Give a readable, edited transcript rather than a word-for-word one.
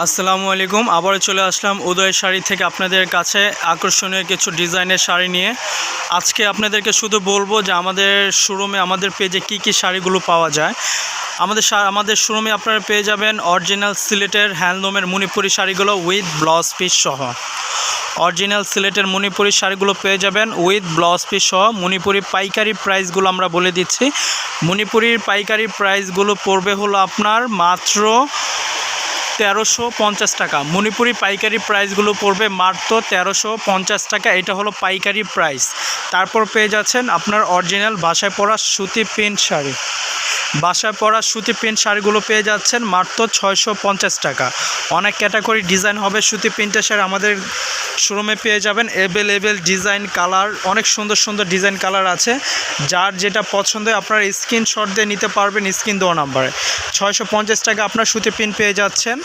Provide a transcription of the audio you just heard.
আসসালামু আলাইকুম। আবারও চলে আসলাম উদয় শাড়ি থেকে আপনাদের কাছে আকর্ষণীয় কিছু ডিজাইনের শাড়ি নিয়ে। আজকে আপনাদেরকে শুধু বলবো যে আমাদের শোরুমে, আমাদের পেজে কি কি শাড়িগুলো পাওয়া যায়। আমাদের শোরুমে আপনারা পেয়ে যাবেন অরিজিনাল সিলেটের হ্যান্ডলুমের মণিপুরি শাড়িগুলো উইথ ব্লাউজ পিস সহ। অরিজিনাল সিলেটের মণিপুরি শাড়িগুলো পেয়ে যাবেন উইথ ব্লাউজ পিস সহ। মণিপুরি পাইকারি প্রাইসগুলো আমরা বলে দিচ্ছি। মণিপুরির পাইকারি প্রাইসগুলো পড়বে হলো আপনার মাত্র 1350 টাকা। মণিপুরি পাইকারি প্রাইসগুলো পড়বে মাত্র 1350 টাকা। এটা হলো পাইকারি প্রাইস। তারপর পেয়ে যাচ্ছেন আপনার অরিজিনাল বাসায় পরা সুতি প্রিন্ট শাড়ি। বাসায় পরা সুতি প্রিন্ট শাড়িগুলো পেয়ে যাচ্ছেন মাত্র 650 টাকা। অনেক ক্যাটাগরি ডিজাইন হবে সুতি প্রিন্টের শাড়ি আমাদের শোরুমে পেয়ে যাবেন। অ্যাভেলেবেল ডিজাইন, কালার, অনেক সুন্দর সুন্দর ডিজাইন কালার আছে। যার যেটা পছন্দ হয় আপনার স্ক্রিনশট দিয়ে নিতে পারবেন স্ক্রিন দেওয়া নাম্বারে। 650 টাকা আপনার সুতি প্রিন্ট পেয়ে যাচ্ছেন।